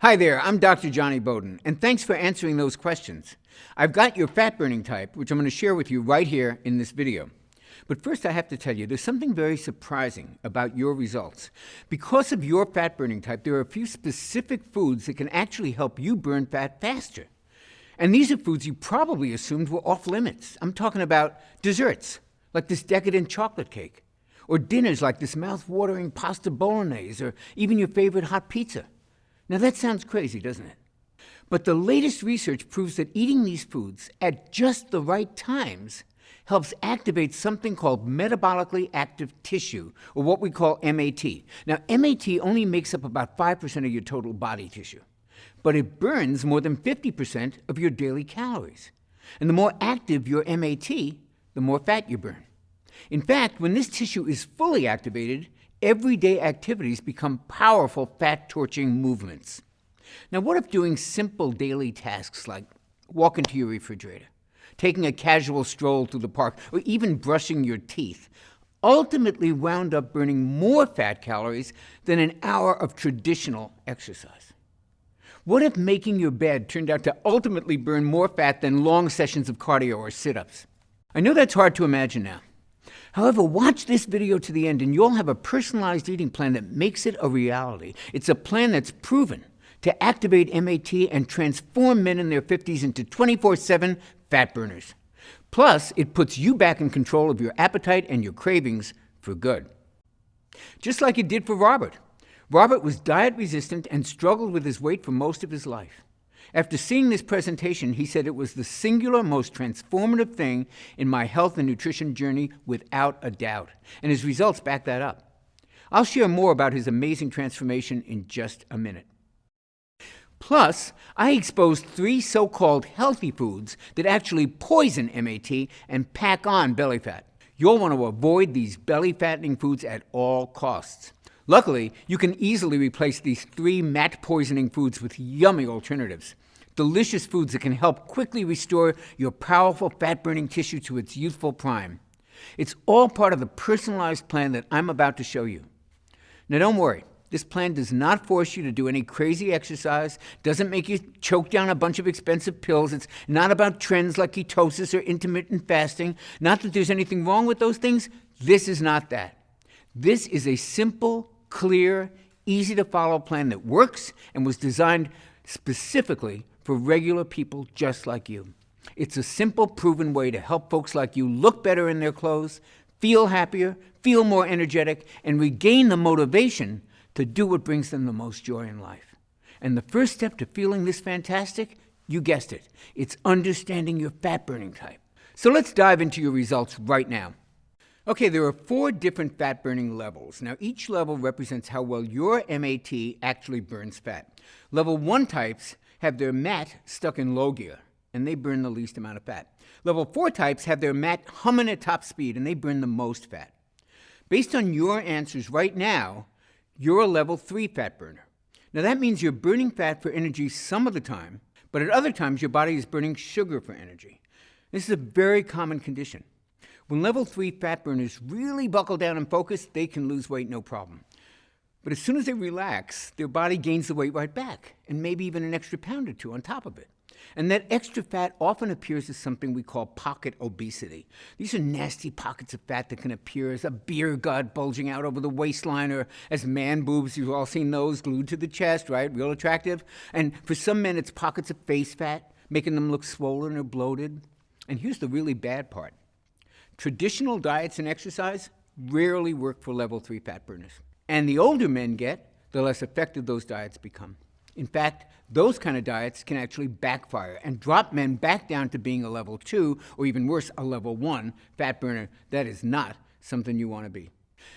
Hi there, I'm Dr. Johnny Bowden, and thanks for answering those questions. I've got your fat-burning type, which I'm going to share with you right here in this video. But first I have to tell you, there's something very surprising about your results. Because of your fat-burning type, there are a few specific foods that can actually help you burn fat faster. And these are foods you probably assumed were off limits. I'm talking about desserts, like this decadent chocolate cake, or dinners like this mouth-watering pasta bolognese, or even your favorite hot pizza. Now that sounds crazy, doesn't it? But the latest research proves that eating these foods at just the right times helps activate something called metabolically active tissue, or what we call MAT. Now, MAT only makes up about 5% of your total body tissue, but it burns more than 50% of your daily calories. And the more active your MAT, the more fat you burn. In fact, when this tissue is fully activated, everyday activities become powerful fat-torching movements. Now, what if doing simple daily tasks like walking to your refrigerator, taking a casual stroll through the park, or even brushing your teeth ultimately wound up burning more fat calories than an hour of traditional exercise? What if making your bed turned out to ultimately burn more fat than long sessions of cardio or sit-ups? I know that's hard to imagine now. However, watch this video to the end and you'll have a personalized eating plan that makes it a reality. It's a plan that's proven to activate MAT and transform men in their 50s into 24/7 fat burners. Plus, it puts you back in control of your appetite and your cravings for good. Just like it did for Robert. Robert was diet resistant and struggled with his weight for most of his life. After seeing this presentation, he said it was the singular most transformative thing in my health and nutrition journey without a doubt. And his results back that up. I'll share more about his amazing transformation in just a minute. Plus, I exposed 3 so-called healthy foods that actually poison MAT and pack on belly fat. You'll want to avoid these belly-fattening foods at all costs. Luckily, you can easily replace these 3 MAT-poisoning foods with yummy alternatives. Delicious foods that can help quickly restore your powerful fat-burning tissue to its youthful prime. It's all part of the personalized plan that I'm about to show you. Now don't worry, this plan does not force you to do any crazy exercise, doesn't make you choke down a bunch of expensive pills. It's not about trends like ketosis or intermittent fasting. Not that there's anything wrong with those things. This is not that. This is a simple, clear, easy-to-follow plan that works and was designed specifically for regular people just like you. It's a simple, proven way to help folks like you look better in their clothes, feel happier, feel more energetic, and regain the motivation to do what brings them the most joy in life. And the first step to feeling this fantastic, you guessed it, it's understanding your fat-burning type. So let's dive into your results right now. Okay, there are 4 different fat-burning levels. Now, each level represents how well your MAT actually burns fat. Level 1 types have their MAT stuck in low gear, and they burn the least amount of fat. Level 4 types have their MAT humming at top speed, and they burn the most fat. Based on your answers right now, you're a level 3 fat burner. Now, that means you're burning fat for energy some of the time, but at other times your body is burning sugar for energy. This is a very common condition. When level 3 fat burners really buckle down and focus, they can lose weight no problem. But as soon as they relax, their body gains the weight right back, and maybe even an extra pound or 2 on top of it. And that extra fat often appears as something we call pocket obesity. These are nasty pockets of fat that can appear as a beer gut bulging out over the waistline, or as man boobs. You've all seen those glued to the chest, right? Real attractive. And for some men, it's pockets of face fat, making them look swollen or bloated. And here's the really bad part. Traditional diets and exercise rarely work for level 3 fat burners. And the older men get, the less effective those diets become. In fact, those kind of diets can actually backfire and drop men back down to being a level 2, or even worse, a level 1 fat burner. That is not something you want to be.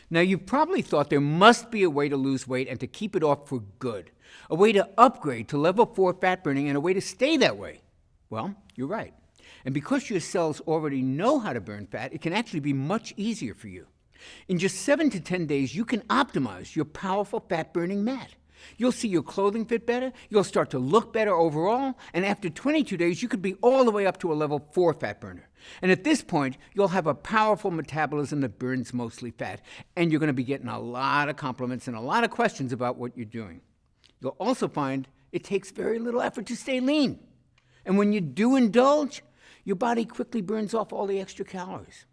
Now, you've probably thought there must be a way to lose weight and to keep it off for good, a way to upgrade to level 4 fat burning and a way to stay that way. Well, you're right. And because your cells already know how to burn fat, it can actually be much easier for you. In just 7 to 10 days, you can optimize your powerful fat-burning MAT. You'll see your clothing fit better, you'll start to look better overall, and after 22 days, you could be all the way up to a level 4 fat burner. And at this point, you'll have a powerful metabolism that burns mostly fat, and you're going to be getting a lot of compliments and a lot of questions about what you're doing. You'll also find It takes very little effort to stay lean. And when you do indulge, your body quickly burns off all the extra calories.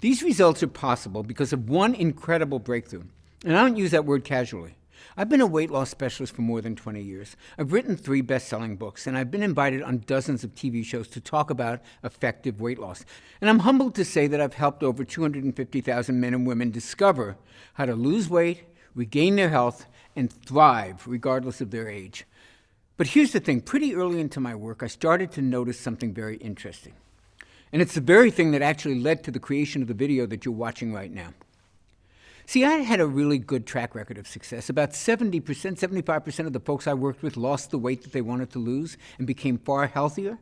These results are possible because of one incredible breakthrough. And I don't use that word casually. I've been a weight loss specialist for more than 20 years. I've written 3 best-selling books, and I've been invited on dozens of TV shows to talk about effective weight loss. And I'm humbled to say that I've helped over 250,000 men and women discover how to lose weight, regain their health, and thrive regardless of their age. But here's the thing. Pretty early into my work, I started to notice something very interesting. And it's the very thing that actually led to the creation of the video that you're watching right now. See, I had a really good track record of success. About 70%, 75% of the folks I worked with lost the weight that they wanted to lose and became far healthier.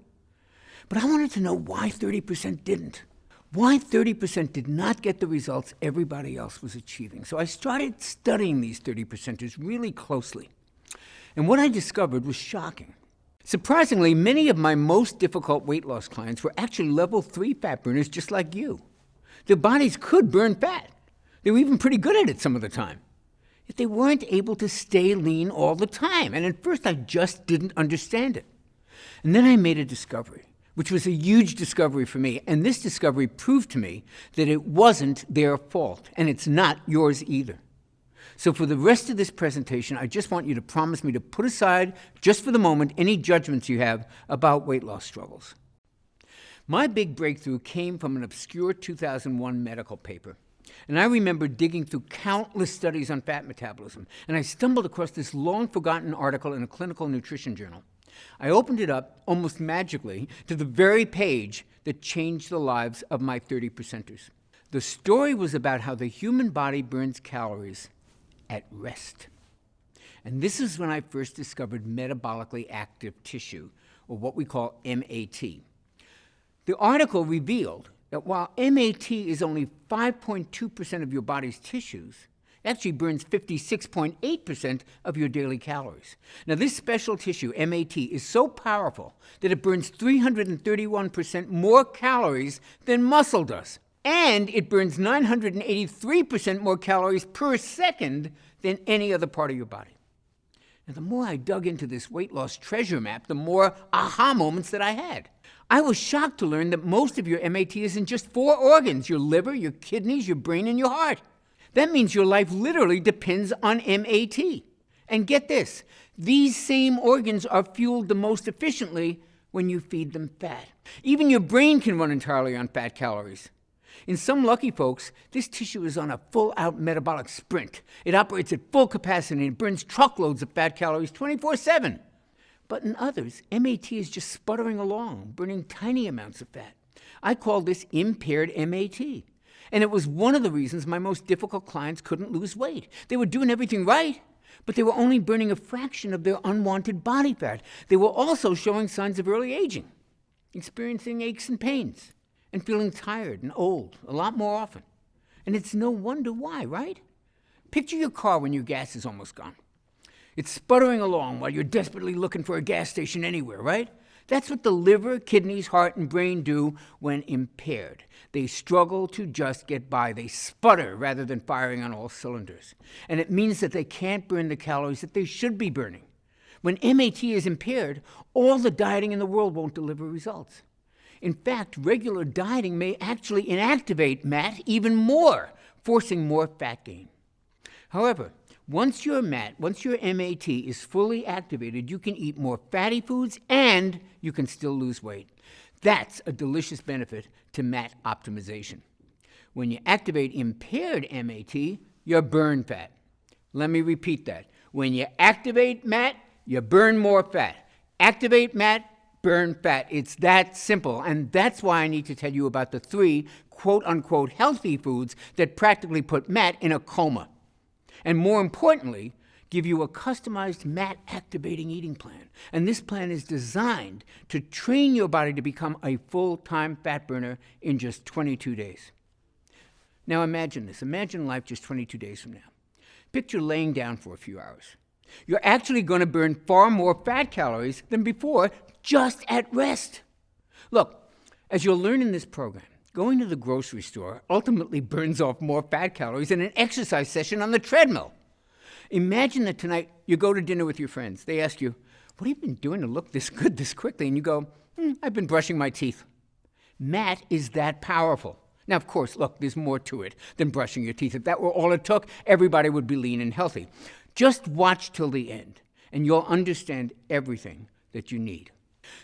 But I wanted to know why 30% didn't. Why 30% did not get the results everybody else was achieving. So I started studying these 30%ers really closely. And what I discovered was shocking. Surprisingly, many of my most difficult weight loss clients were actually level 3 fat burners just like you. Their bodies could burn fat. They were even pretty good at it some of the time. Yet they weren't able to stay lean all the time. And at first I just didn't understand it. And then I made a discovery, which was a huge discovery for me. And this discovery proved to me that it wasn't their fault. And it's not yours either. So for the rest of this presentation, I just want you to promise me to put aside, just for the moment, any judgments you have about weight loss struggles. My big breakthrough came from an obscure 2001 medical paper. And I remember digging through countless studies on fat metabolism, and I stumbled across this long-forgotten article in a clinical nutrition journal. I opened it up, almost magically, to the very page that changed the lives of my 30%ers. The story was about how the human body burns calories at rest. And this is when I first discovered metabolically active tissue, or what we call MAT. The article revealed that while MAT is only 5.2% of your body's tissues, it actually burns 56.8% of your daily calories. Now, this special tissue, MAT, is so powerful that it burns 331% more calories than muscle does. And it burns 983% more calories per second than any other part of your body. Now, the more I dug into this weight loss treasure map, the more aha moments that I had. I was shocked to learn that most of your MAT is in just 4 organs: your liver, your kidneys, your brain, and your heart. That means your life literally depends on MAT. And get this, these same organs are fueled the most efficiently when you feed them fat. Even your brain can run entirely on fat calories. In some lucky folks, this tissue is on a full-out metabolic sprint. It operates at full capacity and burns truckloads of fat calories 24/7. But in others, MAT is just sputtering along, burning tiny amounts of fat. I call this impaired MAT. And it was one of the reasons my most difficult clients couldn't lose weight. They were doing everything right, but they were only burning a fraction of their unwanted body fat. They were also showing signs of early aging, experiencing aches and pains, and feeling tired and old a lot more often. And it's no wonder why, right? Picture your car when your gas is almost gone. It's sputtering along while you're desperately looking for a gas station anywhere, right? That's what the liver, kidneys, heart, and brain do when impaired. They struggle to just get by. They sputter rather than firing on all cylinders. And it means that they can't burn the calories that they should be burning. When MAT is impaired, all the dieting in the world won't deliver results. In fact, regular dieting may actually inactivate MAT even more, forcing more fat gain. However, once your MAT is fully activated, you can eat more fatty foods and you can still lose weight. That's a delicious benefit to MAT optimization. When you activate impaired MAT, you burn fat. Let me repeat that. When you activate MAT, you burn more fat. Activate MAT, burn fat. It's that simple. And that's why I need to tell you about the 3 quote-unquote healthy foods that practically put MAT in a coma. And more importantly, give you a customized MAT-activating eating plan. And this plan is designed to train your body to become a full-time fat burner in just 22 days. Now imagine this. Imagine life just 22 days from now. Picture laying down for a few hours. You're actually going to burn far more fat calories than before just at rest. Look, as you'll learn in this program, going to the grocery store ultimately burns off more fat calories than an exercise session on the treadmill. Imagine that tonight you go to dinner with your friends. They ask you, what have you been doing to look this good this quickly? And you go, I've been brushing my teeth. MAT is that powerful. Now, of course, look, there's more to it than brushing your teeth. If that were all it took, everybody would be lean and healthy. Just watch till the end, and you'll understand everything that you need.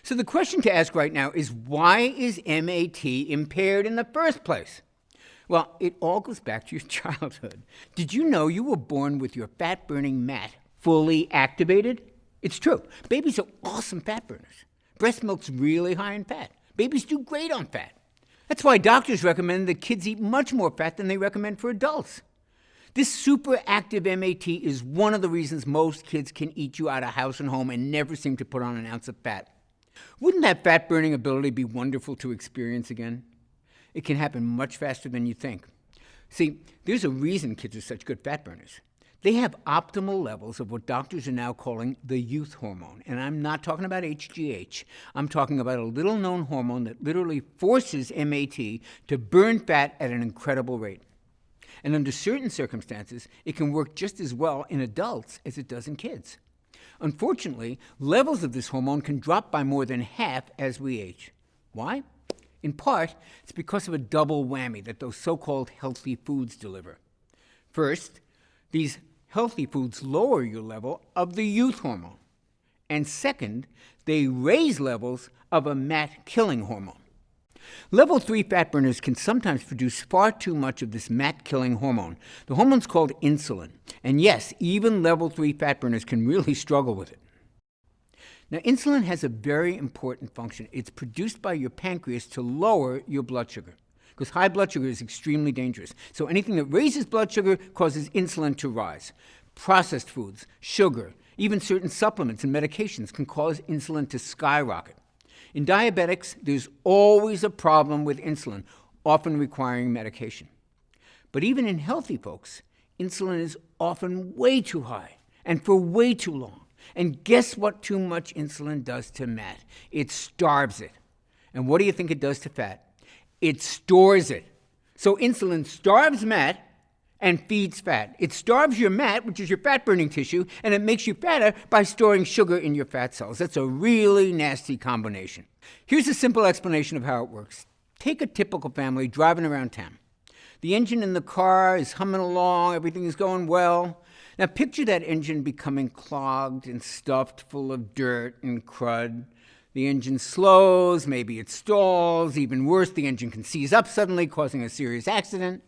So the question to ask right now is, why is MAT impaired in the first place? Well, it all goes back to your childhood. Did you know you were born with your fat-burning MAT fully activated? It's true. Babies are awesome fat burners. Breast milk's really high in fat. Babies do great on fat. That's why doctors recommend that kids eat much more fat than they recommend for adults. This super active MAT is one of the reasons most kids can eat you out of house and home and never seem to put on an ounce of fat. Wouldn't that fat-burning ability be wonderful to experience again? It can happen much faster than you think. See, there's a reason kids are such good fat burners. They have optimal levels of what doctors are now calling the youth hormone. And I'm not talking about HGH. I'm talking about a little-known hormone that literally forces MAT to burn fat at an incredible rate. And under certain circumstances, it can work just as well in adults as it does in kids. Unfortunately, levels of this hormone can drop by more than half as we age. Why? In part, it's because of a double whammy that those so-called healthy foods deliver. First, these healthy foods lower your level of the youth hormone. And second, they raise levels of a MAT-killing hormone. Level 3 fat burners can sometimes produce far too much of this MAT-killing hormone. The hormone's called insulin. And yes, even level 3 fat burners can really struggle with it. Now, insulin has a very important function. It's produced by your pancreas to lower your blood sugar, because high blood sugar is extremely dangerous. So anything that raises blood sugar causes insulin to rise. Processed foods, sugar, even certain supplements and medications can cause insulin to skyrocket. In diabetics, there's always a problem with insulin, often requiring medication. But even in healthy folks, insulin is often way too high and for way too long. And guess what too much insulin does to MAT? It starves it. And what do you think it does to fat? It stores it. So insulin starves MAT and feeds fat. It starves your MAT, which is your fat-burning tissue, and it makes you fatter by storing sugar in your fat cells. That's a really nasty combination. Here's a simple explanation of how it works. Take a typical family driving around town. The engine in the car is humming along, everything is going well. Now picture that engine becoming clogged and stuffed full of dirt and crud. The engine slows, maybe it stalls, even worse, the engine can seize up suddenly, causing a serious accident.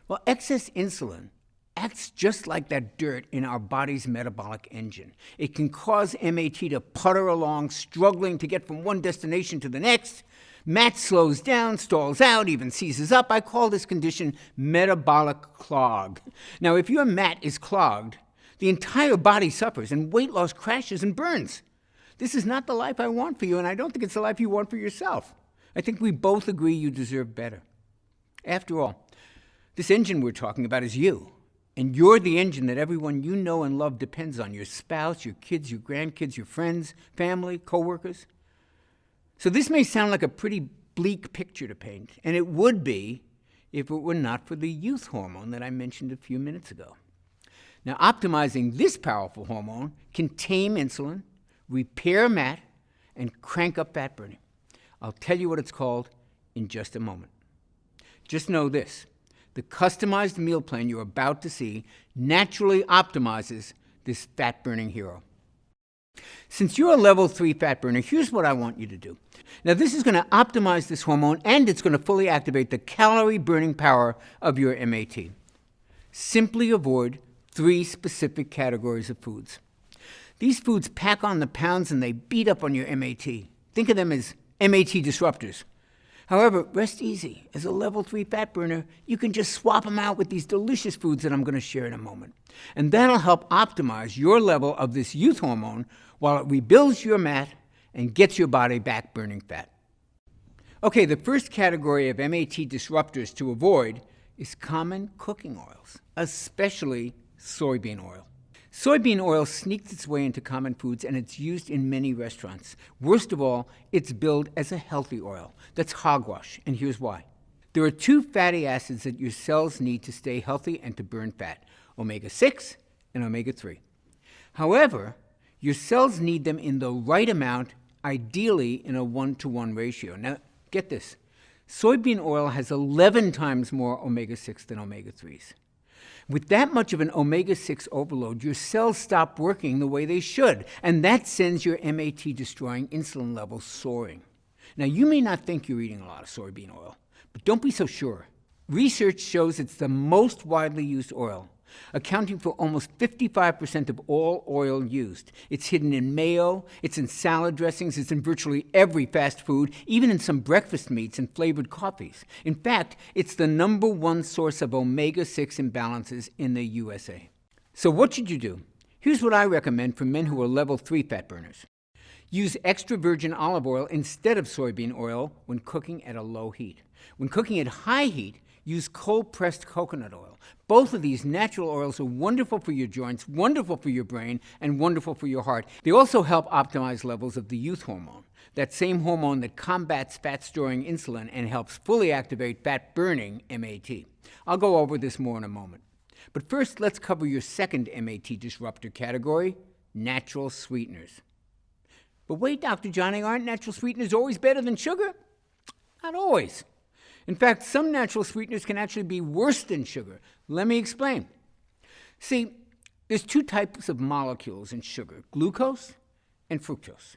Well, excess insulin acts just like that dirt in our body's metabolic engine. It can cause MAT to putter along, struggling to get from one destination to the next. MAT slows down, stalls out, even seizes up. I call this condition metabolic clog. Now, if your MAT is clogged, the entire body suffers and weight loss crashes and burns. This is not the life I want for you, and I don't think it's the life you want for yourself. I think we both agree you deserve better. After all, this engine we're talking about is you. And you're the engine that everyone you know and love depends on. Your spouse, your kids, your grandkids, your friends, family, coworkers. So this may sound like a pretty bleak picture to paint, and it would be if it were not for the youth hormone that I mentioned a few minutes ago. Now, optimizing this powerful hormone can tame insulin, repair MAT, and crank up fat burning. I'll tell you what it's called in just a moment. Just know this. The customized meal plan you're about to see naturally optimizes this fat-burning hero. Since you're a level 3 fat burner, here's what I want you to do. Now, this is going to optimize this hormone, and it's going to fully activate the calorie-burning power of your MAT. Simply avoid 3 specific categories of foods. These foods pack on the pounds and they beat up on your MAT. Think of them as MAT disruptors. However, rest easy. As a level 3 fat burner, you can just swap them out with these delicious foods that I'm going to share in a moment. And that'll help optimize your level of this youth hormone while it rebuilds your MAT and gets your body back burning fat. Okay, the first category of MAT disruptors to avoid is common cooking oils, especially soybean oil. Soybean oil sneaks its way into common foods, and it's used in many restaurants. Worst of all, it's billed as a healthy oil. That's hogwash, and here's why. There are 2 fatty acids that your cells need to stay healthy and to burn fat, omega-6 and omega-3. However, Your cells need them in the right amount, ideally in a 1-to-1 ratio. Now, get this. Soybean oil has 11 times more omega-6 than omega-3s. With that much of an omega-6 overload, your cells stop working the way they should, and that sends your MAT-destroying insulin levels soaring. Now, you may not think you're eating a lot of soybean oil, but don't be so sure. Research shows it's the most widely used oil, accounting for almost 55% of all oil used. It's hidden in mayo, it's in salad dressings, it's in virtually every fast food, even in some breakfast meats and flavored coffees. In fact, it's the #1 source of omega-6 imbalances in the USA. So what should you do? Here's what I recommend for men who are level 3 fat burners. Use extra virgin olive oil instead of soybean oil when cooking at a low heat. When cooking at high heat, use cold-pressed coconut oil. Both of these natural oils are wonderful for your joints, wonderful for your brain, and wonderful for your heart. They also help optimize levels of the youth hormone, that same hormone that combats fat-storing insulin and helps fully activate fat-burning MAT. I'll go over this more in a moment. But first, let's cover your second MAT disruptor category, natural sweeteners. But wait, Dr. Johnny, aren't natural sweeteners always better than sugar? Not always. In fact, some natural sweeteners can actually be worse than sugar. Let me explain. See, there's 2 types of molecules in sugar, glucose and fructose.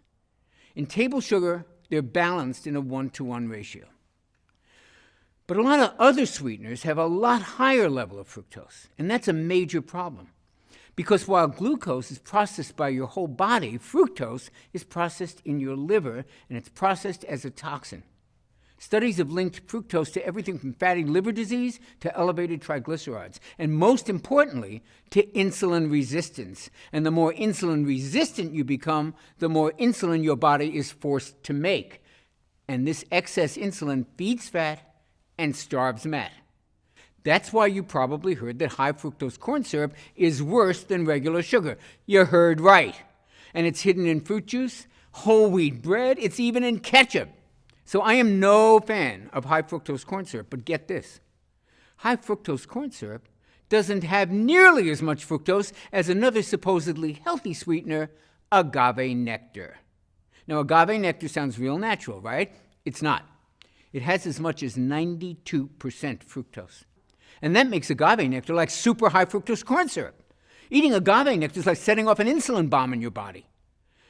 In table sugar, they're balanced in a 1-to-1 ratio. But a lot of other sweeteners have a lot higher level of fructose, and that's a major problem. Because while glucose is processed by your whole body, fructose is processed in your liver, and it's processed as a toxin. Studies have linked fructose to everything from fatty liver disease to elevated triglycerides, and most importantly, to insulin resistance. And the more insulin resistant you become, the more insulin your body is forced to make. And this excess insulin feeds fat and starves fat. That's why you probably heard that high fructose corn syrup is worse than regular sugar. You heard right. And it's hidden in fruit juice, whole wheat bread, it's even in ketchup. So I am no fan of high fructose corn syrup, but get this. High fructose corn syrup doesn't have nearly as much fructose as another supposedly healthy sweetener, agave nectar. Now, agave nectar sounds real natural, right? It's not. It has as much as 92% fructose. And that makes agave nectar like super high fructose corn syrup. Eating agave nectar is like setting off an insulin bomb in your body.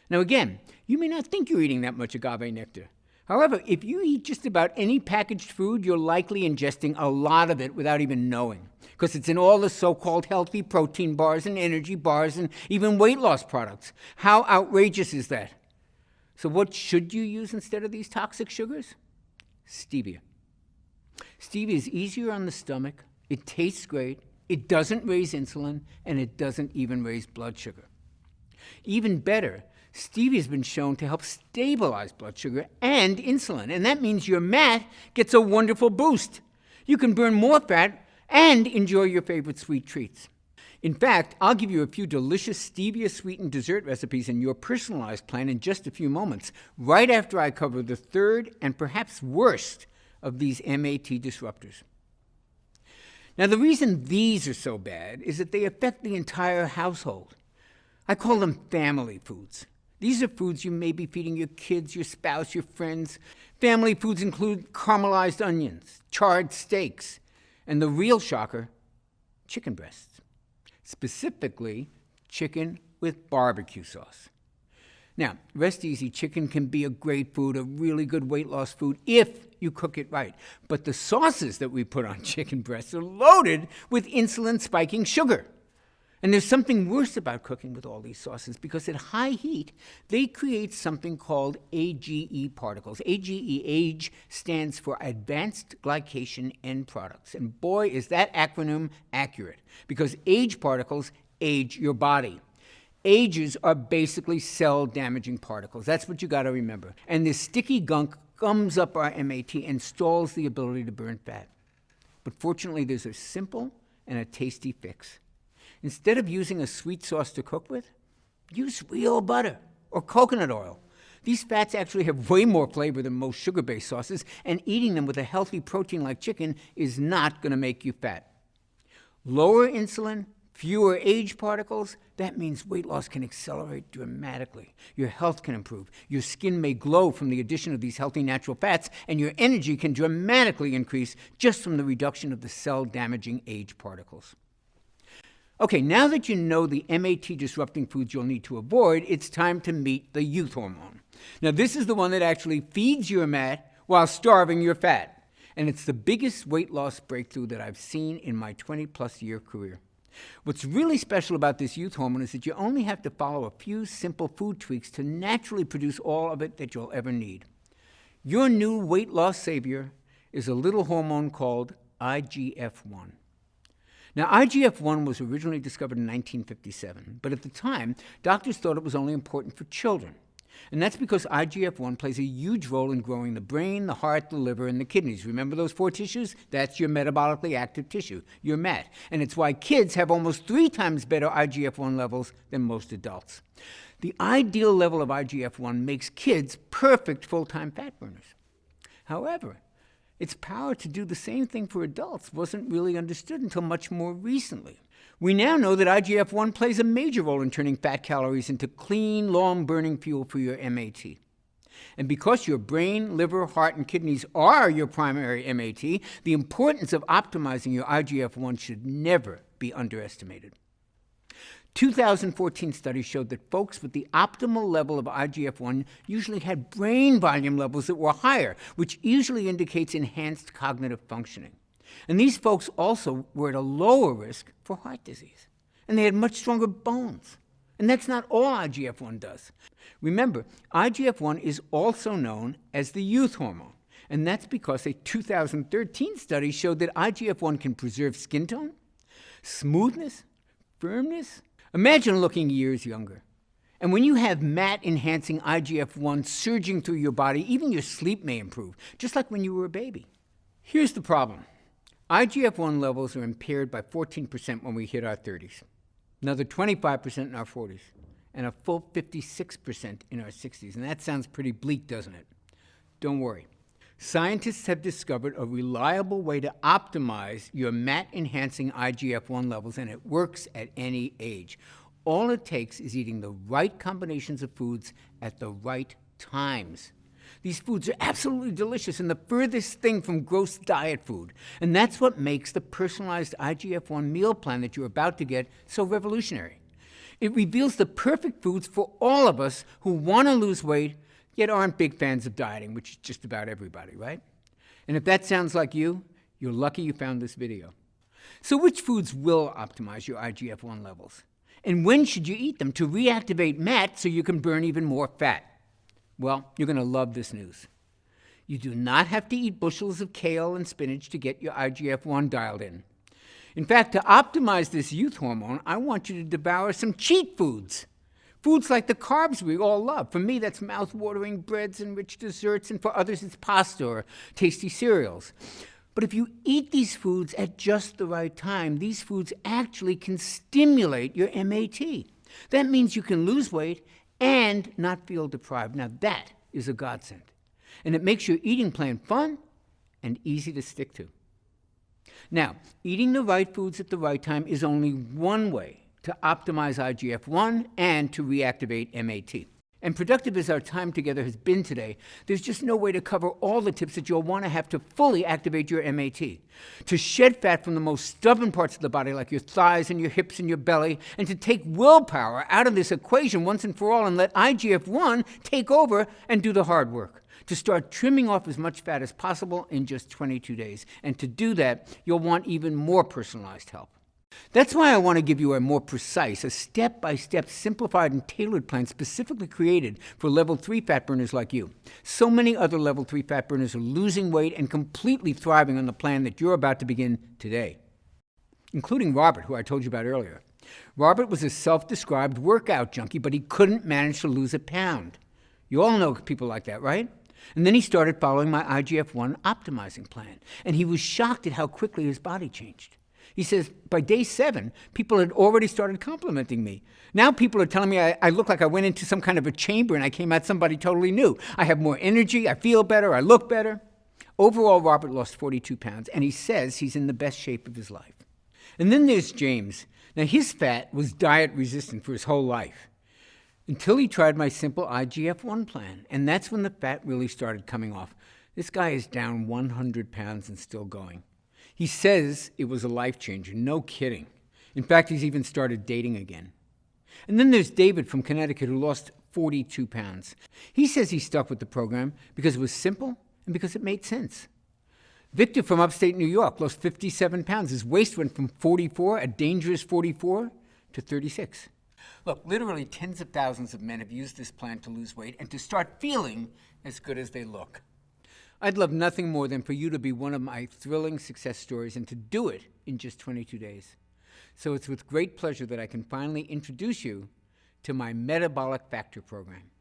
Now again, you may not think you're eating that much agave nectar. However, if you eat just about any packaged food, you're likely ingesting a lot of it without even knowing, because it's in all the so-called healthy protein bars and energy bars and even weight loss products. How outrageous is that? So what should you use instead of these toxic sugars? Stevia. Stevia is easier on the stomach, it tastes great, it doesn't raise insulin, and it doesn't even raise blood sugar. Even better, stevia has been shown to help stabilize blood sugar and insulin, and that means your MAT gets a wonderful boost. You can burn more fat and enjoy your favorite sweet treats. In fact, I'll give you a few delicious stevia-sweetened dessert recipes in your personalized plan in just a few moments, right after I cover the third and perhaps worst of these MAT disruptors. Now, the reason these are so bad is that they affect the entire household. I call them family foods. These are foods you may be feeding your kids, your spouse, your friends. Family foods include caramelized onions, charred steaks, and the real shocker, chicken breasts. Specifically, chicken with barbecue sauce. Now, rest easy, chicken can be a great food, a really good weight loss food, if you cook it right. But the sauces that we put on chicken breasts are loaded with insulin-spiking sugar. And there's something worse about cooking with all these sauces, because at high heat, they create something called AGE particles. AGE stands for Advanced Glycation End Products. And boy, is that acronym accurate, because age particles age your body. Ages are basically cell-damaging particles. That's what you got to remember. And this sticky gunk gums up our MAT and stalls the ability to burn fat. But fortunately, there's a simple and a tasty fix. Instead of using a sweet sauce to cook with, use real butter or coconut oil. These fats actually have way more flavor than most sugar-based sauces, and eating them with a healthy protein like chicken is not going to make you fat. Lower insulin, Fewer age particles, that means weight loss can accelerate dramatically. Your health can improve. Your skin may glow from the addition of these healthy natural fats, and your energy can dramatically increase just from the reduction of the cell-damaging age particles. Okay, now that you know the MAT-disrupting foods you'll need to avoid, it's time to meet the youth hormone. Now, this is the one that actually feeds your MAT while starving your fat. And it's the biggest weight loss breakthrough that I've seen in my 20-plus year career. What's really special about this youth hormone is that you only have to follow a few simple food tweaks to naturally produce all of it that you'll ever need. Your new weight loss savior is a little hormone called IGF-1. Now, IGF-1 was originally discovered in 1957, but at the time, doctors thought it was only important for children. And that's because IGF-1 plays a huge role in growing the brain, the heart, the liver, and the kidneys. Remember those 4 tissues? That's your metabolically active tissue, your MAT. And it's why kids have almost 3 times better IGF-1 levels than most adults. The ideal level of IGF-1 makes kids perfect full-time fat burners. However, its power to do the same thing for adults wasn't really understood until much more recently. We now know that IGF-1 plays a major role in turning fat calories into clean, long-burning fuel for your MAT. And because your brain, liver, heart, and kidneys are your primary MAT, the importance of optimizing your IGF-1 should never be underestimated. 2014 studies showed that folks with the optimal level of IGF-1 usually had brain volume levels that were higher, which usually indicates enhanced cognitive functioning. And these folks also were at a lower risk for heart disease. And they had much stronger bones. And that's not all IGF-1 does. Remember, IGF-1 is also known as the youth hormone. And that's because a 2013 study showed that IGF-1 can preserve skin tone, smoothness, firmness. Imagine looking years younger. And when you have MAT-enhancing IGF-1 surging through your body, even your sleep may improve, just like when you were a baby. Here's the problem. IGF-1 levels are impaired by 14% when we hit our 30s, another 25% in our 40s, and a full 56% in our 60s. And that sounds pretty bleak, doesn't it? Don't worry. Scientists have discovered a reliable way to optimize your MAT-enhancing IGF-1 levels, and it works at any age. All it takes is eating the right combinations of foods at the right times. These foods are absolutely delicious and the furthest thing from gross diet food. And that's what makes the personalized IGF-1 meal plan that you're about to get so revolutionary. It reveals the perfect foods for all of us who want to lose weight, yet aren't big fans of dieting, which is just about everybody, right? And if that sounds like you, you're lucky you found this video. So which foods will optimize your IGF-1 levels? And when should you eat them to reactivate MAT so you can burn even more fat? Well, you're going to love this news. You do not have to eat bushels of kale and spinach to get your IGF-1 dialed in. In fact, to optimize this youth hormone, I want you to devour some cheat foods. Foods like the carbs we all love. For me, that's mouth-watering breads and rich desserts, and for others, it's pasta or tasty cereals. But if you eat these foods at just the right time, these foods actually can stimulate your MAT. That means you can lose weight and not feel deprived. Now that is a godsend. And it makes your eating plan fun and easy to stick to. Now, eating the right foods at the right time is only one way to optimize IGF-1 and to reactivate MAT. And productive as our time together has been today, there's just no way to cover all the tips that you'll want to have to fully activate your MAT. To shed fat from the most stubborn parts of the body, like your thighs and your hips and your belly, and to take willpower out of this equation once and for all and let IGF-1 take over and do the hard work. To start trimming off as much fat as possible in just 22 days. And to do that, you'll want even more personalized help. That's why I want to give you a more precise, a step-by-step, simplified and tailored plan specifically created for level 3 fat burners like you. So many other level 3 fat burners are losing weight and completely thriving on the plan that you're about to begin today, including Robert, who I told you about earlier. Robert was a self-described workout junkie, but he couldn't manage to lose a pound. You all know people like that, right? And then he started following my IGF-1 optimizing plan, and he was shocked at how quickly his body changed. He says, by day 7, people had already started complimenting me. Now people are telling me I look like I went into some kind of a chamber and I came out somebody totally new. I have more energy, I feel better, I look better. Overall, Robert lost 42 pounds, and he says he's in the best shape of his life. And then there's James. Now, his fat was diet resistant for his whole life until he tried my simple IGF-1 plan. And that's when the fat really started coming off. This guy is down 100 pounds and still going. He says it was a life changer. No kidding. In fact, he's even started dating again. And then there's David from Connecticut who lost 42 pounds. He says he stuck with the program because it was simple and because it made sense. Victor from upstate New York lost 57 pounds. His waist went from 44, a dangerous 44, to 36. Look, literally tens of thousands of men have used this plan to lose weight and to start feeling as good as they look. I'd love nothing more than for you to be one of my thrilling success stories and to do it in just 22 days. So it's with great pleasure that I can finally introduce you to my Metabolic Factor program.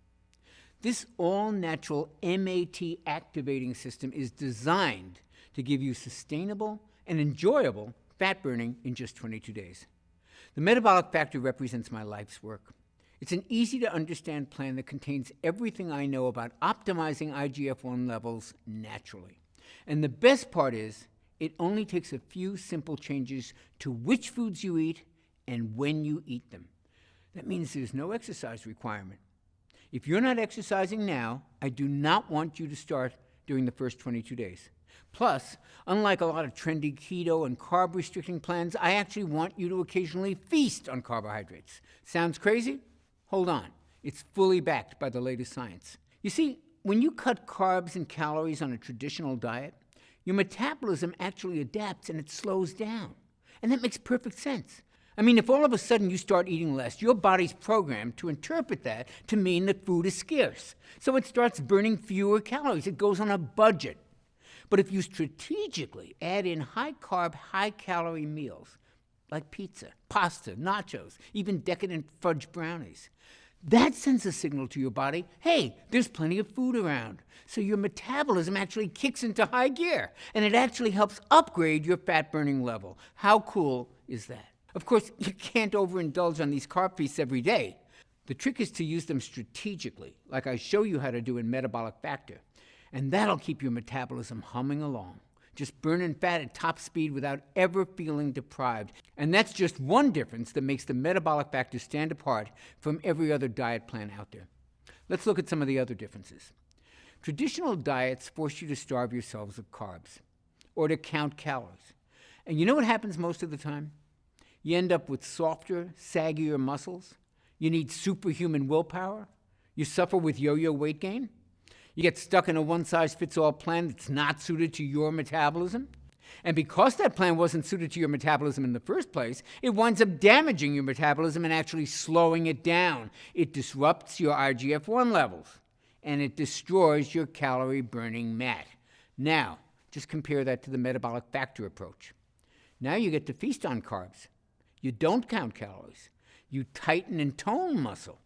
This all-natural MAT activating system is designed to give you sustainable and enjoyable fat burning in just 22 days. The Metabolic Factor represents my life's work. It's an easy-to-understand plan that contains everything I know about optimizing IGF-1 levels naturally. And the best part is, it only takes a few simple changes to which foods you eat and when you eat them. That means there's no exercise requirement. If you're not exercising now, I do not want you to start during the first 22 days. Plus, unlike a lot of trendy keto and carb-restricting plans, I actually want you to occasionally feast on carbohydrates. Sounds crazy? Hold on. It's fully backed by the latest science. You see, when you cut carbs and calories on a traditional diet, your metabolism actually adapts and it slows down. And that makes perfect sense. I mean, if all of a sudden you start eating less, your body's programmed to interpret that to mean that food is scarce. So it starts burning fewer calories. It goes on a budget. But if you strategically add in high-carb, high-calorie meals, like pizza, pasta, nachos, even decadent fudge brownies, that sends a signal to your body, hey, there's plenty of food around. So your metabolism actually kicks into high gear, and it actually helps upgrade your fat-burning level. How cool is that? Of course, you can't overindulge on these carb feasts every day. The trick is to use them strategically, like I show you how to do in Metabolic Factor. And that'll keep your metabolism humming along, just burning fat at top speed without ever feeling deprived. And that's just one difference that makes the Metabolic Factor stand apart from every other diet plan out there. Let's look at some of the other differences. Traditional diets force you to starve yourselves of carbs or to count calories. And you know what happens most of the time? You end up with softer, saggier muscles. You need superhuman willpower. You suffer with yo-yo weight gain. You get stuck in a one-size-fits-all plan that's not suited to your metabolism. And because that plan wasn't suited to your metabolism in the first place, it winds up damaging your metabolism and actually slowing it down. It disrupts your IGF-1 levels, and it destroys your calorie-burning MAT. Now, just compare that to the Metabolic Factor approach. Now you get to feast on carbs. You don't count calories. You tighten and tone muscle.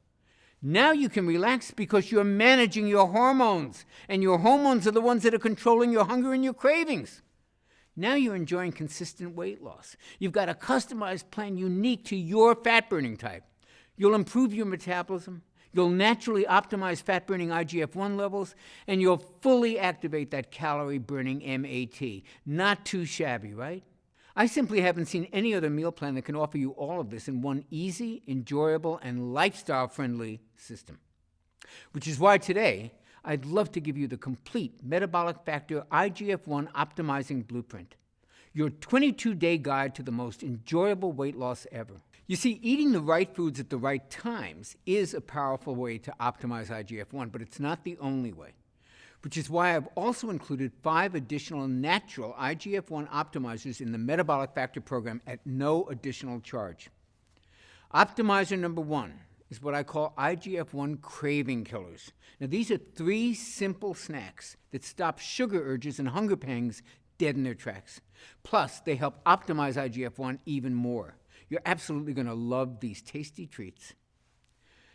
Now you can relax because you're managing your hormones, and your hormones are the ones that are controlling your hunger and your cravings. Now you're enjoying consistent weight loss. You've got a customized plan unique to your fat-burning type. You'll improve your metabolism, you'll naturally optimize fat-burning IGF-1 levels, and you'll fully activate that calorie-burning MAT. Not too shabby, right? I simply haven't seen any other meal plan that can offer you all of this in one easy, enjoyable, and lifestyle-friendly system. Which is why today, I'd love to give you the complete Metabolic Factor IGF-1 Optimizing Blueprint, your 22-day guide to the most enjoyable weight loss ever. You see, eating the right foods at the right times is a powerful way to optimize IGF-1, but it's not the only way. Which is why I've also included 5 additional natural IGF-1 optimizers in the Metabolic Factor program at no additional charge. Optimizer number 1 is what I call IGF-1 craving killers. Now, these are 3 simple snacks that stop sugar urges and hunger pangs dead in their tracks. Plus, they help optimize IGF-1 even more. You're absolutely going to love these tasty treats.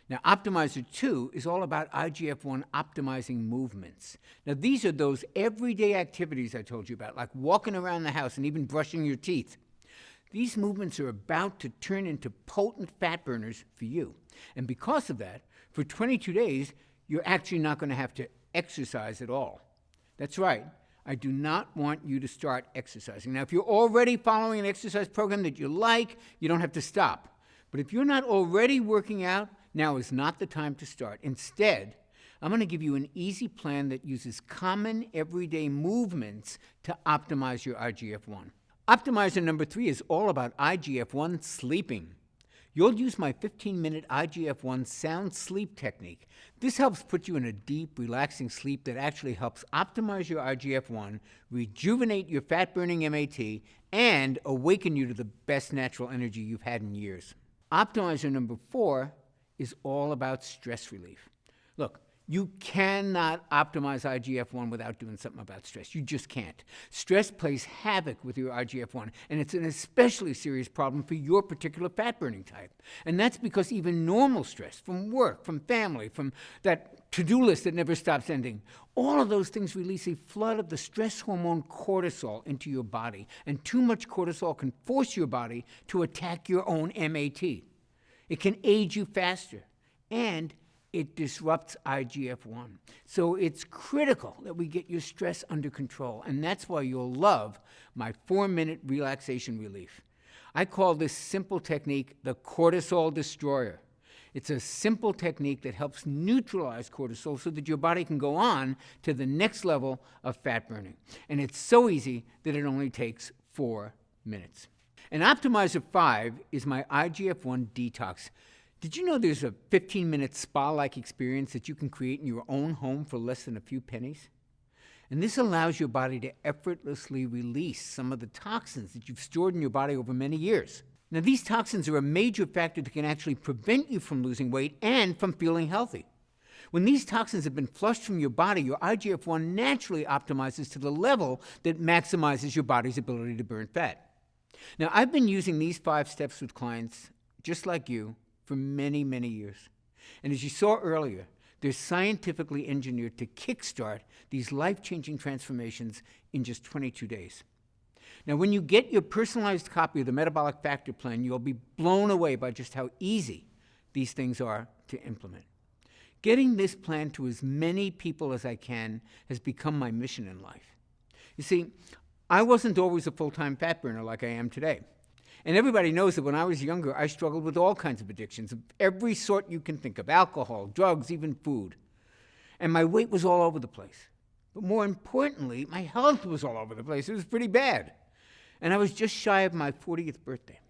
Now, Optimizer 2 is all about IGF-1 optimizing movements. Now, these are those everyday activities I told you about, like walking around the house and even brushing your teeth. These movements are about to turn into potent fat burners for you. And because of that, for 22 days, you're actually not going to have to exercise at all. That's right. I do not want you to start exercising. Now, if you're already following an exercise program that you like, you don't have to stop. But if you're not already working out, now is not the time to start. Instead, I'm going to give you an easy plan that uses common everyday movements to optimize your IGF-1. Optimizer number 3 is all about IGF-1 sleeping. You'll use my 15-minute IGF-1 sound sleep technique. This helps put you in a deep, relaxing sleep that actually helps optimize your IGF-1, rejuvenate your fat-burning MAT, and awaken you to the best natural energy you've had in years. Optimizer number 4 is all about stress relief. Look, you cannot optimize IGF-1 without doing something about stress. You just can't. Stress plays havoc with your IGF-1, and it's an especially serious problem for your particular fat-burning type. And that's because even normal stress from work, from family, from that to-do list that never stops ending, all of those things release a flood of the stress hormone cortisol into your body, and too much cortisol can force your body to attack your own MAT. It can age you faster, and it disrupts IGF-1. So it's critical that we get your stress under control, and that's why you'll love my 4-minute relaxation relief. I call this simple technique the cortisol destroyer. It's a simple technique that helps neutralize cortisol so that your body can go on to the next level of fat burning. And it's so easy that it only takes 4 minutes. And Optimizer 5 is my IGF-1 detox. Did you know there's a 15-minute spa-like experience that you can create in your own home for less than a few pennies? And this allows your body to effortlessly release some of the toxins that you've stored in your body over many years. Now, these toxins are a major factor that can actually prevent you from losing weight and from feeling healthy. When these toxins have been flushed from your body, your IGF-1 naturally optimizes to the level that maximizes your body's ability to burn fat. Now, I've been using these 5 steps with clients just like you for many, many years. And as you saw earlier, they're scientifically engineered to kickstart these life-changing transformations in just 22 days. Now, when you get your personalized copy of the Metabolic Factor Plan, you'll be blown away by just how easy these things are to implement. Getting this plan to as many people as I can has become my mission in life. You see, I wasn't always a full-time fat burner like I am today. And everybody knows that when I was younger, I struggled with all kinds of addictions of every sort you can think of: alcohol, drugs, even food. And my weight was all over the place. But more importantly, my health was all over the place. It was pretty bad. And I was just shy of my 40th birthday.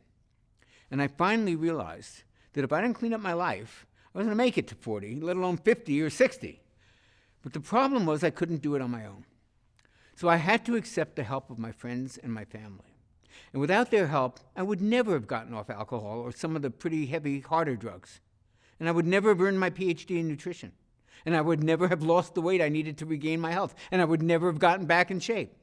And I finally realized that if I didn't clean up my life, I wasn't going to make it to 40, let alone 50 or 60. But the problem was I couldn't do it on my own. So I had to accept the help of my friends and my family. And without their help, I would never have gotten off alcohol or some of the pretty heavy, harder drugs. And I would never have earned my PhD in nutrition. And I would never have lost the weight I needed to regain my health. And I would never have gotten back in shape.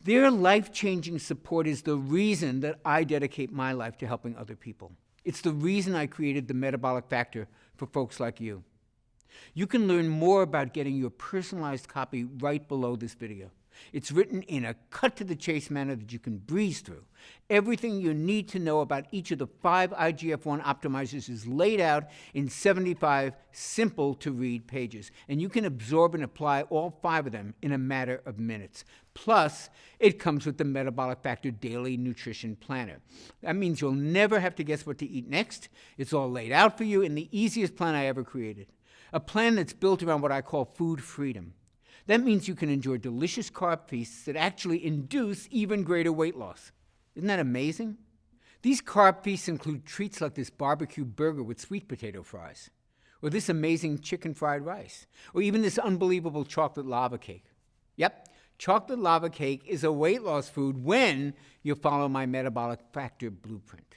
Their life-changing support is the reason that I dedicate my life to helping other people. It's the reason I created the Metabolic Factor for folks like you. You can learn more about getting your personalized copy right below this video. It's written in a cut-to-the-chase manner that you can breeze through. Everything you need to know about each of the 5 IGF-1 optimizers is laid out in 75 simple-to-read pages, and you can absorb and apply all 5 of them in a matter of minutes. Plus, it comes with the Metabolic Factor Daily Nutrition Planner. That means you'll never have to guess what to eat next. It's all laid out for you in the easiest plan I ever created. A plan that's built around what I call food freedom. That means you can enjoy delicious carb feasts that actually induce even greater weight loss. Isn't that amazing? These carb feasts include treats like this barbecue burger with sweet potato fries, or this amazing chicken fried rice, or even this unbelievable chocolate lava cake. Yep, chocolate lava cake is a weight loss food when you follow my Metabolic Factor blueprint.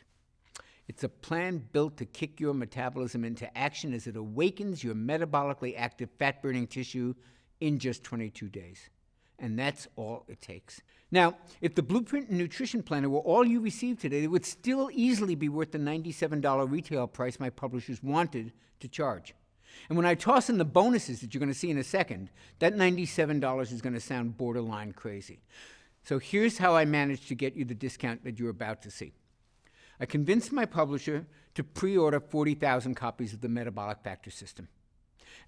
It's a plan built to kick your metabolism into action as it awakens your metabolically active fat-burning tissue in just 22 days. And that's all it takes. Now, if the Blueprint and Nutrition Planner were all you received today, it would still easily be worth the $97 retail price my publishers wanted to charge. And when I toss in the bonuses that you're going to see in a second, that $97 is going to sound borderline crazy. So here's how I managed to get you the discount that you're about to see. I convinced my publisher to pre-order 40,000 copies of the Metabolic Factor system.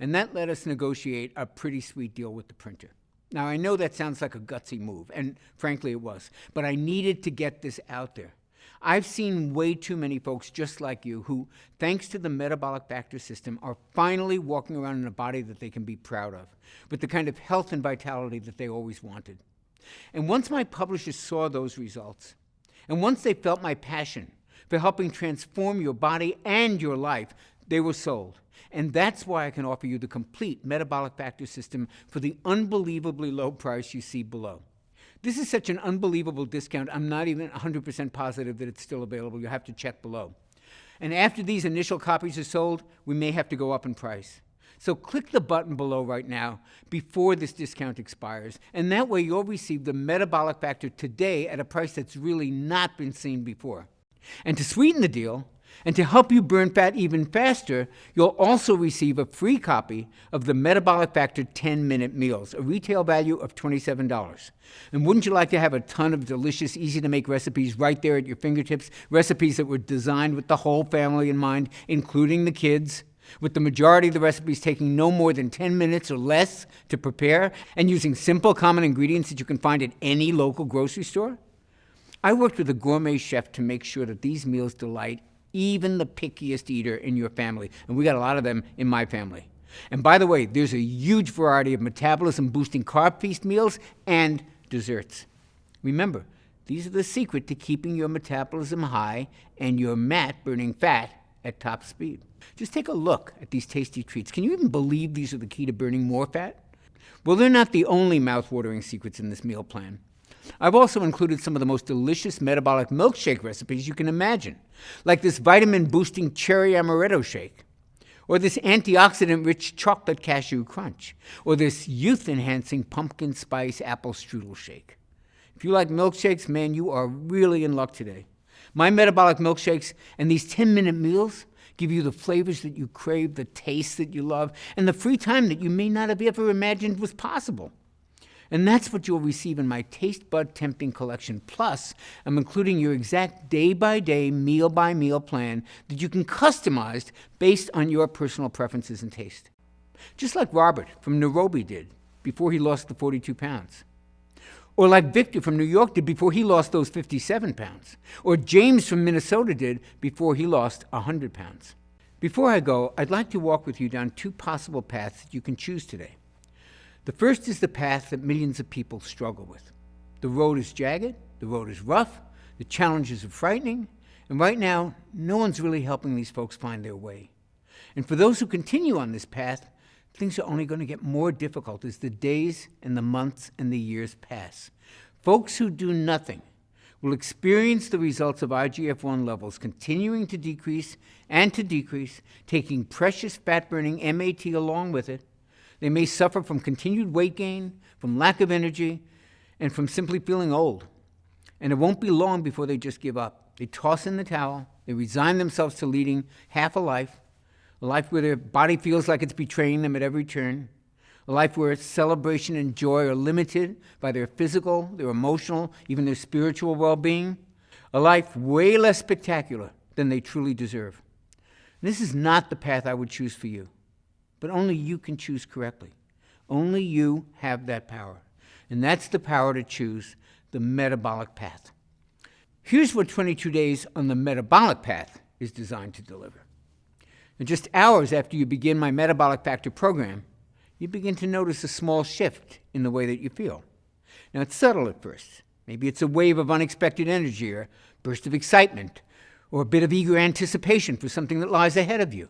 And that let us negotiate a pretty sweet deal with the printer. Now, I know that sounds like a gutsy move, and frankly it was, but I needed to get this out there. I've seen way too many folks just like you who, thanks to the metabolic factor system, are finally walking around in a body that they can be proud of, with the kind of health and vitality that they always wanted. And once my publishers saw those results, and once they felt my passion for helping transform your body and your life, they were sold. And that's why I can offer you the complete metabolic factor system for the unbelievably low price you see below. This is such an unbelievable discount, I'm not even 100% positive that it's still available. You'll have to check below. And after these initial copies are sold, we may have to go up in price. So click the button below right now before this discount expires, and that way you'll receive the metabolic factor today at a price that's really not been seen before. And to sweeten the deal, and to help you burn fat even faster, you'll also receive a free copy of the Metabolic Factor 10-Minute Meals, a retail value of $27. And wouldn't you like to have a ton of delicious, easy-to-make recipes right there at your fingertips, recipes that were designed with the whole family in mind, including the kids, with the majority of the recipes taking no more than 10 minutes or less to prepare, and using simple, common ingredients that you can find at any local grocery store? I worked with a gourmet chef to make sure that these meals delight even the pickiest eater in your family, and we got a lot of them in my family. And by the way, there's a huge variety of metabolism-boosting carb feast meals and desserts. Remember, these are the secret to keeping your metabolism high and your mat burning fat at top speed. Just take a look at these tasty treats. Can you even believe these are the key to burning more fat? Well, they're not the only mouth-watering secrets in this meal plan. I've also included some of the most delicious metabolic milkshake recipes you can imagine, like this vitamin-boosting cherry amaretto shake, or this antioxidant-rich chocolate cashew crunch, or this youth-enhancing pumpkin spice apple strudel shake. If you like milkshakes, man, you are really in luck today. My metabolic milkshakes and these 10-minute meals give you the flavors that you crave, the taste that you love, and the free time that you may not have ever imagined was possible. And that's what you'll receive in my Taste Bud Tempting collection. Plus, I'm including your exact day-by-day, meal-by-meal plan that you can customize based on your personal preferences and taste. Just like Robert from Nairobi did before he lost the 42 pounds. Or like Victor from New York did before he lost those 57 pounds. Or James from Minnesota did before he lost 100 pounds. Before I go, I'd like to walk with you down two possible paths that you can choose today. The first is the path that millions of people struggle with. The road is jagged, the road is rough, the challenges are frightening, and right now, no one's really helping these folks find their way. And for those who continue on this path, things are only going to get more difficult as the days and the months and the years pass. Folks who do nothing will experience the results of IGF-1 levels continuing to decrease, taking precious fat-burning MAT along with it. They may suffer from continued weight gain, from lack of energy, and from simply feeling old. And it won't be long before they just give up. They toss in the towel, they resign themselves to leading half a life where their body feels like it's betraying them at every turn, a life where celebration and joy are limited by their physical, their emotional, even their spiritual well-being, a life way less spectacular than they truly deserve. This is not the path I would choose for you. But only you can choose correctly. Only you have that power. And that's the power to choose the metabolic path. Here's what 22 days on the metabolic path is designed to deliver. And just hours after you begin my Metabolic Factor program, you begin to notice a small shift in the way that you feel. Now, it's subtle at first. Maybe it's a wave of unexpected energy, or a burst of excitement, or a bit of eager anticipation for something that lies ahead of you.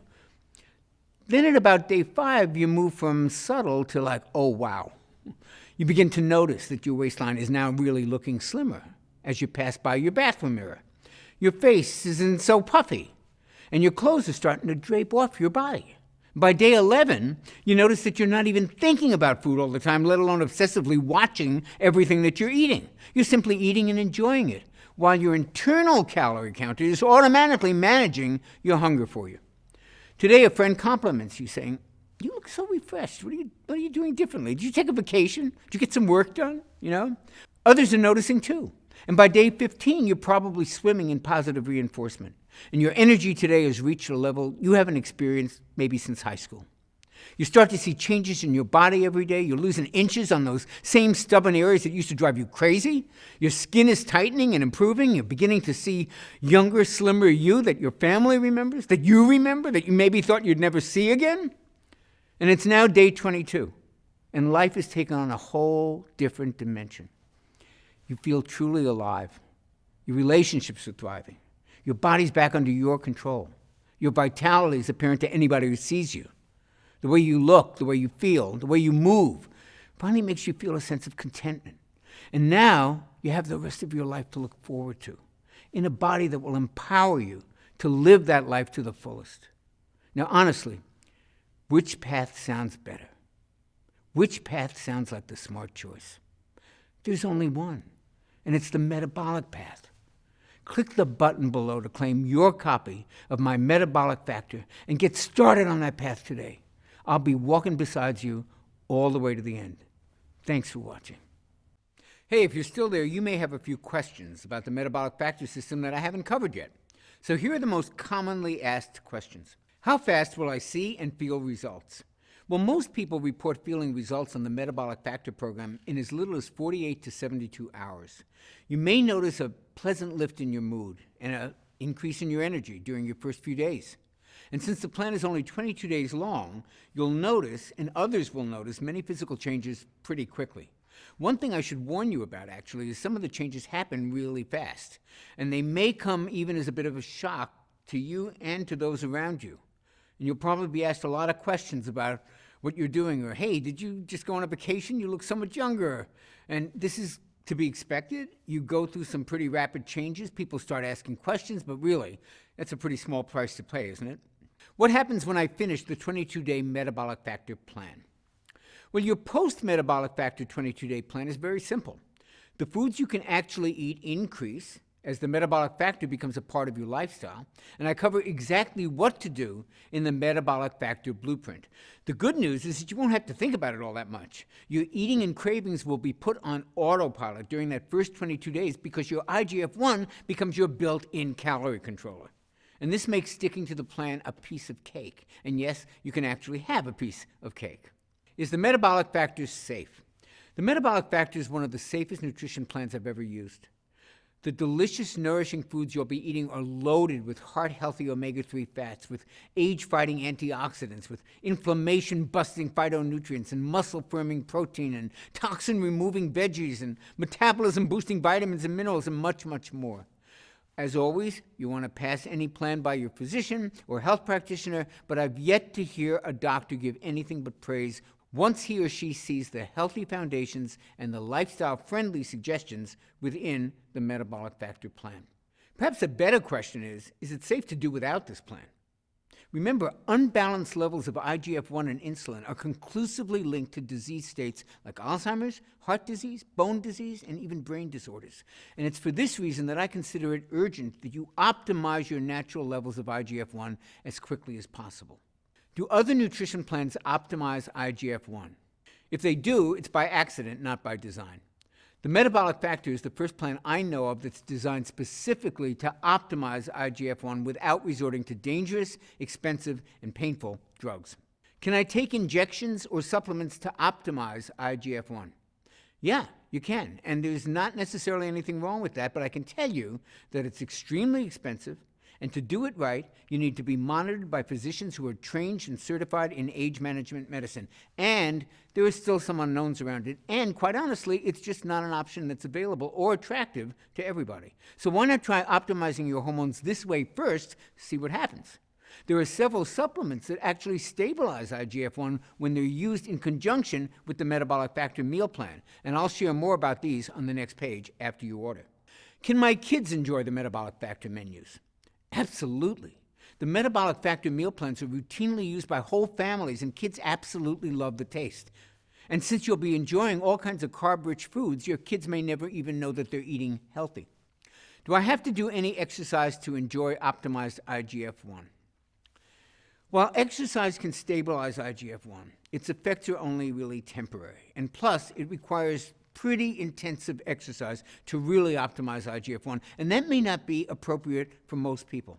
Then at about day 5, you move from subtle to like, oh, wow. You begin to notice that your waistline is now really looking slimmer as you pass by your bathroom mirror. Your face isn't so puffy, and your clothes are starting to drape off your body. By day 11, you notice that you're not even thinking about food all the time, let alone obsessively watching everything that you're eating. You're simply eating and enjoying it, while your internal calorie counter is automatically managing your hunger for you. Today, a friend compliments you, saying, "You look so refreshed. What are you doing differently? Did you take a vacation? Did you get some work done?" Others are noticing too. And by day 15, you're probably swimming in positive reinforcement. And your energy today has reached a level you haven't experienced maybe since high school. You start to see changes in your body every day. You're losing inches on those same stubborn areas that used to drive you crazy. Your skin is tightening and improving. You're beginning to see younger, slimmer you that your family remembers, that you remember, that you maybe thought you'd never see again. And it's now day 22, and life is taking on a whole different dimension. You feel truly alive. Your relationships are thriving. Your body's back under your control. Your vitality is apparent to anybody who sees you. The way you look, the way you feel, the way you move finally makes you feel a sense of contentment. And now you have the rest of your life to look forward to, in a body that will empower you to live that life to the fullest. Now, honestly, which path sounds better? Which path sounds like the smart choice? There's only one, and it's the metabolic path. Click the button below to claim your copy of my Metabolic Factor and get started on that path today. I'll be walking beside you all the way to the end. Thanks for watching. Hey, if you're still there, you may have a few questions about the metabolic factor system that I haven't covered yet. So here are the most commonly asked questions. How fast will I see and feel results? Well, most people report feeling results on the metabolic factor program in as little as 48 to 72 hours. You may notice a pleasant lift in your mood and an increase in your energy during your first few days. And since the plan is only 22 days long, you'll notice, and others will notice, many physical changes pretty quickly. One thing I should warn you about, actually, is some of the changes happen really fast, and they may come even as a bit of a shock to you and to those around you. And you'll probably be asked a lot of questions about what you're doing, or, hey, did you just go on a vacation? You look so much younger. And this is to be expected. You go through some pretty rapid changes. People start asking questions, but really, that's a pretty small price to pay, isn't it? What happens when I finish the 22-day metabolic factor plan? Well, your post-metabolic factor 22-day plan is very simple. The foods you can actually eat increase as the metabolic factor becomes a part of your lifestyle, and I cover exactly what to do in the metabolic factor blueprint. The good news is that you won't have to think about it all that much. Your eating and cravings will be put on autopilot during that first 22 days because your IGF-1 becomes your built-in calorie controller. And this makes sticking to the plan a piece of cake. And yes, you can actually have a piece of cake. Is the metabolic factor safe? The metabolic factor is one of the safest nutrition plans I've ever used. The delicious, nourishing foods you'll be eating are loaded with heart-healthy omega-3 fats, with age-fighting antioxidants, with inflammation-busting phytonutrients, and muscle-firming protein, and toxin-removing veggies, and metabolism-boosting vitamins and minerals, and much, much more. As always, you want to pass any plan by your physician or health practitioner, but I've yet to hear a doctor give anything but praise once he or she sees the healthy foundations and the lifestyle-friendly suggestions within the metabolic factor plan. Perhaps a better question is it safe to do without this plan? Remember, unbalanced levels of IGF-1 and insulin are conclusively linked to disease states like Alzheimer's, heart disease, bone disease, and even brain disorders. And it's for this reason that I consider it urgent that you optimize your natural levels of IGF-1 as quickly as possible. Do other nutrition plans optimize IGF-1? If they do, it's by accident, not by design. The metabolic factor is the first plan I know of that's designed specifically to optimize IGF-1 without resorting to dangerous, expensive, and painful drugs. Can I take injections or supplements to optimize IGF-1? Yeah, you can, and there's not necessarily anything wrong with that, but I can tell you that it's extremely expensive, and to do it right, you need to be monitored by physicians who are trained and certified in age management medicine. And there are still some unknowns around it. And quite honestly, it's just not an option that's available or attractive to everybody. So why not try optimizing your hormones this way first, see what happens? There are several supplements that actually stabilize IGF-1 when they're used in conjunction with the metabolic factor meal plan. And I'll share more about these on the next page after you order. Can my kids enjoy the metabolic factor menus? Absolutely. The metabolic factor meal plans are routinely used by whole families, and kids absolutely love the taste. And since you'll be enjoying all kinds of carb-rich foods, your kids may never even know that they're eating healthy. Do I have to do any exercise to enjoy optimized IGF-1? While exercise can stabilize IGF-1, its effects are only really temporary. And plus, it requires pretty intensive exercise to really optimize IGF-1, and that may not be appropriate for most people.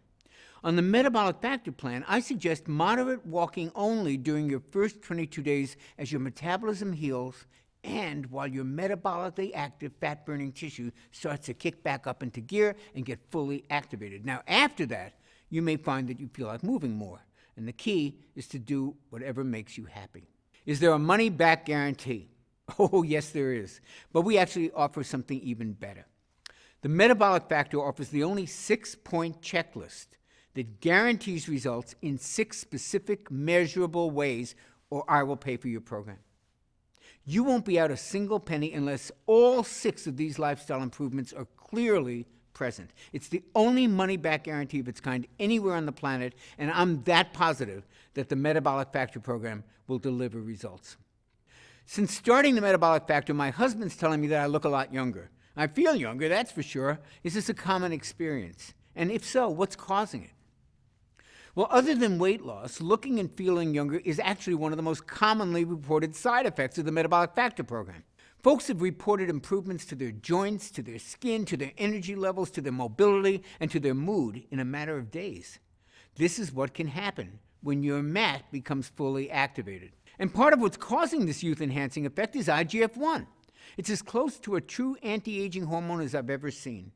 On the metabolic factor plan, I suggest moderate walking only during your first 22 days as your metabolism heals and while your metabolically active fat-burning tissue starts to kick back up into gear and get fully activated. Now, after that, you may find that you feel like moving more, and the key is to do whatever makes you happy. Is there a money-back guarantee? Oh, yes, there is. But we actually offer something even better. The metabolic factor offers the only 6-point checklist that guarantees results in 6 specific measurable ways, or I will pay for your program. You won't be out a single penny unless all 6 of these lifestyle improvements are clearly present. It's the only money-back guarantee of its kind anywhere on the planet, and I'm that positive that the Metabolic Factor program will deliver results. Since starting the Metabolic Factor, my husband's telling me that I look a lot younger. I feel younger, that's for sure. Is this a common experience? And if so, what's causing it? Well, other than weight loss, looking and feeling younger is actually one of the most commonly reported side effects of the Metabolic Factor program. Folks have reported improvements to their joints, to their skin, to their energy levels, to their mobility, and to their mood in a matter of days. This is what can happen when your MAT becomes fully activated. And part of what's causing this youth-enhancing effect is IGF-1. It's as close to a true anti-aging hormone as I've ever seen.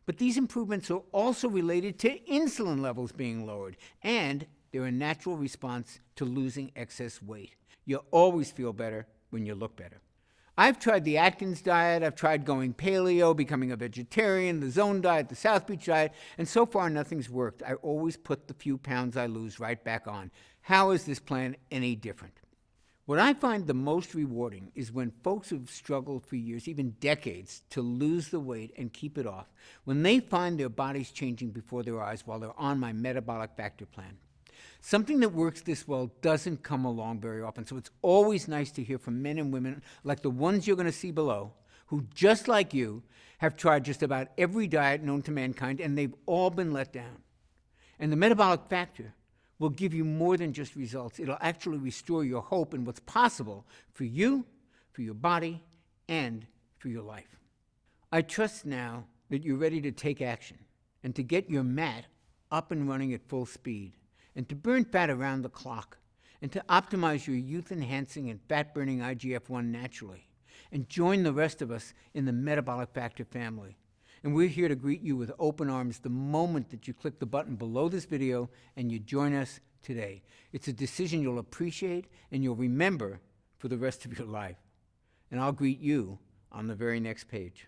But these improvements are also related to insulin levels being lowered, and they're a natural response to losing excess weight. You'll always feel better when you look better. I've tried the Atkins diet, I've tried going paleo, becoming a vegetarian, the Zone diet, the South Beach diet, and so far nothing's worked. I always put the few pounds I lose right back on. How is this plan any different? What I find the most rewarding is when folks who've struggled for years, even decades, to lose the weight and keep it off, when they find their bodies changing before their eyes while they're on my Metabolic Factor plan. Something that works this well doesn't come along very often, so it's always nice to hear from men and women like the ones you're going to see below, who, just like you, have tried just about every diet known to mankind, and they've all been let down. And the Metabolic Factor will give you more than just results. It'll actually restore your hope in what's possible for you, for your body, and for your life. I trust now that you're ready to take action and to get your MAT up and running at full speed, and to burn fat around the clock, and to optimize your youth-enhancing and fat-burning IGF-1 naturally, and join the rest of us in the Metabolic Factor family. And we're here to greet you with open arms the moment that you click the button below this video and you join us today. It's a decision you'll appreciate and you'll remember for the rest of your life. And I'll greet you on the very next page.